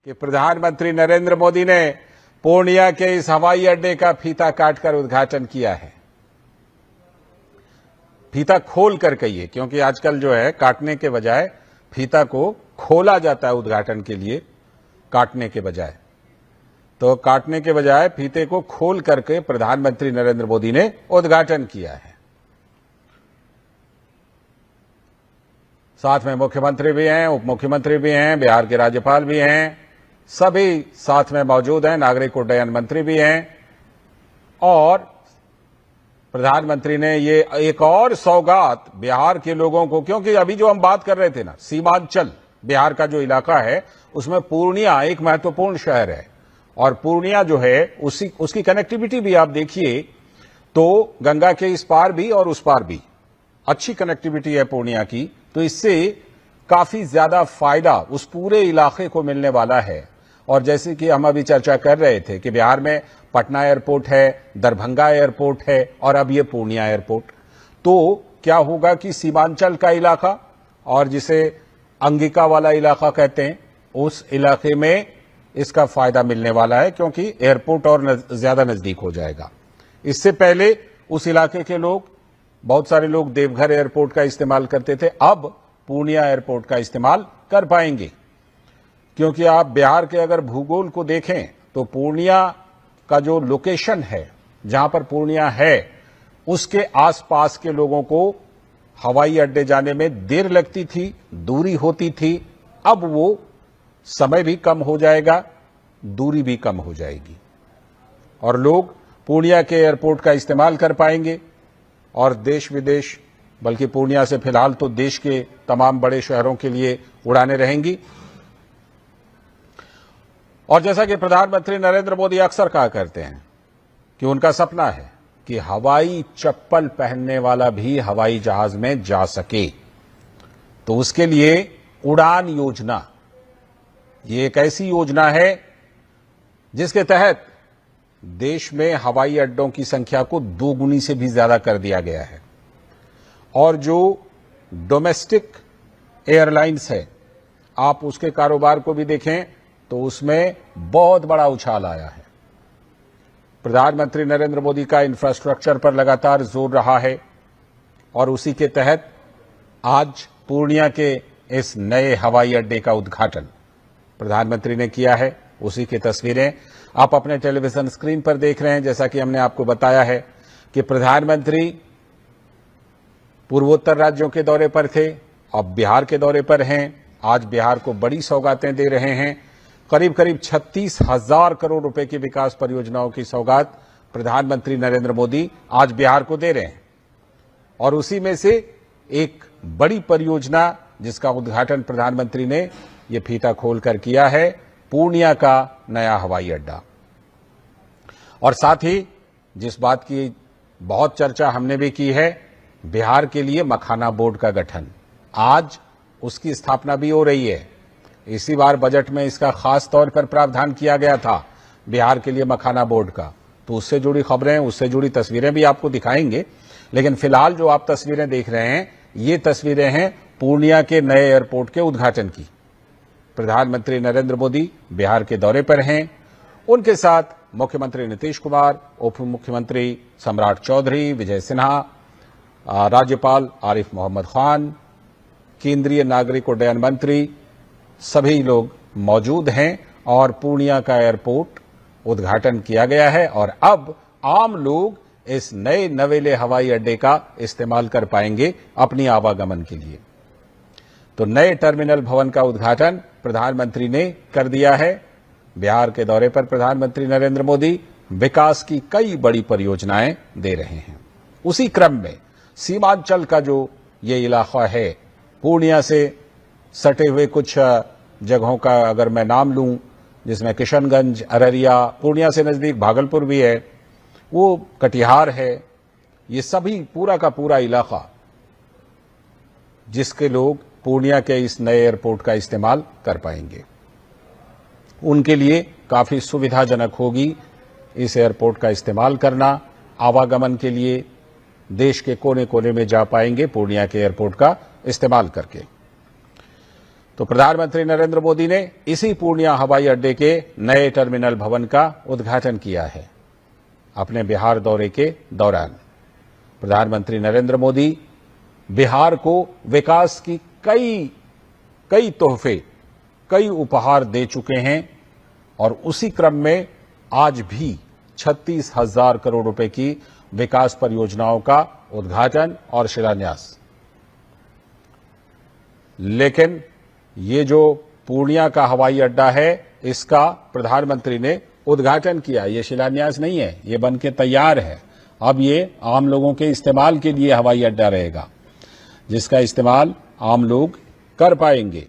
कि प्रधानमंत्री नरेंद्र मोदी ने पूर्णिया के इस हवाई अड्डे का फीता काटकर उद्घाटन किया है। फीता खोल कर कहिए, क्योंकि आजकल जो है काटने के बजाय फीता को खोला जाता है उद्घाटन के लिए, काटने के बजाय। तो काटने के बजाय फीते को खोल करके प्रधानमंत्री नरेंद्र मोदी ने उद्घाटन किया है। साथ में मुख्यमंत्री भी हैं, उप मुख्यमंत्री भी हैं, बिहार के राज्यपाल भी हैं, सभी साथ में मौजूद हैं, नागरिक उड्डयन मंत्री भी हैं। और प्रधानमंत्री ने ये एक और सौगात बिहार के लोगों को, क्योंकि अभी जो हम बात कर रहे थे ना, सीमांचल बिहार का जो इलाका है उसमें पूर्णिया एक महत्वपूर्ण शहर है। और पूर्णिया जो है उसकी कनेक्टिविटी भी आप देखिए तो गंगा के इस पार भी और उस पार भी अच्छी कनेक्टिविटी है पूर्णिया की। तो इससे काफी ज्यादा फायदा उस पूरे इलाके को मिलने वाला है। और जैसे कि हम अभी चर्चा कर रहे थे कि बिहार में पटना एयरपोर्ट है, दरभंगा एयरपोर्ट है और अब ये पूर्णिया एयरपोर्ट। तो क्या होगा कि सीमांचल का इलाका और जिसे अंगिका वाला इलाका कहते हैं, उस इलाके में इसका फायदा मिलने वाला है, क्योंकि एयरपोर्ट और ज्यादा नजदीक हो जाएगा। इससे पहले उस इलाके के लोग, बहुत सारे लोग देवघर एयरपोर्ट का इस्तेमाल करते थे, अब पूर्णिया एयरपोर्ट का इस्तेमाल कर पाएंगे। क्योंकि आप बिहार के अगर भूगोल को देखें तो पूर्णिया का जो लोकेशन है, जहां पर पूर्णिया है, उसके आसपास के लोगों को हवाई अड्डे जाने में देर लगती थी, दूरी होती थी। अब वो समय भी कम हो जाएगा, दूरी भी कम हो जाएगी और लोग पूर्णिया के एयरपोर्ट का इस्तेमाल कर पाएंगे। और देश विदेश, बल्कि पूर्णिया से फिलहाल तो देश के तमाम बड़े शहरों के लिए उड़ानें रहेंगी। और जैसा कि प्रधानमंत्री नरेंद्र मोदी अक्सर कहा करते हैं कि उनका सपना है कि हवाई चप्पल पहनने वाला भी हवाई जहाज में जा सके, तो उसके लिए उड़ान योजना, ये एक ऐसी योजना है जिसके तहत देश में हवाई अड्डों की संख्या को 2 गुनी से भी ज्यादा कर दिया गया है। और जो डोमेस्टिक एयरलाइंस है, आप उसके कारोबार को भी देखें तो उसमें बहुत बड़ा उछाल आया है। प्रधानमंत्री नरेंद्र मोदी का इंफ्रास्ट्रक्चर पर लगातार जोर रहा है और उसी के तहत आज पूर्णिया के इस नए हवाई अड्डे का उद्घाटन प्रधानमंत्री ने किया है। उसी की तस्वीरें आप अपने टेलीविजन स्क्रीन पर देख रहे हैं। जैसा कि हमने आपको बताया है कि प्रधानमंत्री पूर्वोत्तर राज्यों के दौरे पर थे, अब बिहार के दौरे पर हैं। आज बिहार को बड़ी सौगातें दे रहे हैं। करीब करीब 36,000 करोड़ रुपए की विकास परियोजनाओं की सौगात प्रधानमंत्री नरेंद्र मोदी आज बिहार को दे रहे हैं। और उसी में से एक बड़ी परियोजना जिसका उद्घाटन प्रधानमंत्री ने ये फीता खोलकर किया है, पूर्णिया का नया हवाई अड्डा। और साथ ही जिस बात की बहुत चर्चा हमने भी की है, बिहार के लिए मखाना बोर्ड का गठन, आज उसकी स्थापना भी हो रही है। इसी बार बजट में इसका खास तौर पर प्रावधान किया गया था बिहार के लिए मखाना बोर्ड का। तो उससे जुड़ी खबरें, उससे जुड़ी तस्वीरें भी आपको दिखाएंगे। लेकिन फिलहाल जो आप तस्वीरें देख रहे हैं, ये तस्वीरें हैं पूर्णिया के नए एयरपोर्ट के उद्घाटन की। प्रधानमंत्री नरेंद्र मोदी बिहार के दौरे पर हैं। उनके साथ मुख्यमंत्री नीतीश कुमार, उप मुख्यमंत्री सम्राट चौधरी, विजय सिन्हा, राज्यपाल आरिफ मोहम्मद खान, केंद्रीय नागरिक उड्डयन मंत्री, सभी लोग मौजूद हैं। और पूर्णिया का एयरपोर्ट उद्घाटन किया गया है और अब आम लोग इस नए नवेले हवाई अड्डे का इस्तेमाल कर पाएंगे अपनी आवागमन के लिए। तो नए टर्मिनल भवन का उद्घाटन प्रधानमंत्री ने कर दिया है। बिहार के दौरे पर प्रधानमंत्री नरेंद्र मोदी विकास की कई बड़ी परियोजनाएं दे रहे हैं। उसी क्रम में सीमांचल का जो ये इलाका है, पूर्णिया से सटे हुए कुछ जगहों का अगर मैं नाम लूं, जिसमें किशनगंज, अररिया, पूर्णिया से नजदीक भागलपुर भी है, वो कटिहार है, ये सभी पूरा का पूरा इलाका जिसके लोग पूर्णिया के इस नए एयरपोर्ट का इस्तेमाल कर पाएंगे, उनके लिए काफी सुविधाजनक होगी इस एयरपोर्ट का इस्तेमाल करना। आवागमन के लिए देश के कोने कोने में जा पाएंगे पूर्णिया के एयरपोर्ट का इस्तेमाल करके। तो प्रधानमंत्री नरेंद्र मोदी ने इसी पूर्णिया हवाई अड्डे के नए टर्मिनल भवन का उद्घाटन किया है। अपने बिहार दौरे के दौरान प्रधानमंत्री नरेंद्र मोदी बिहार को विकास की कई तोहफे, कई उपहार दे चुके हैं और उसी क्रम में आज भी 36,000 करोड़ रुपए की विकास परियोजनाओं का उद्घाटन और शिलान्यास। लेकिन ये जो पूर्णिया का हवाई अड्डा है, इसका प्रधानमंत्री ने उद्घाटन किया, ये शिलान्यास नहीं है, ये बन के तैयार है। अब ये आम लोगों के इस्तेमाल के लिए हवाई अड्डा रहेगा, जिसका इस्तेमाल आम लोग कर पाएंगे।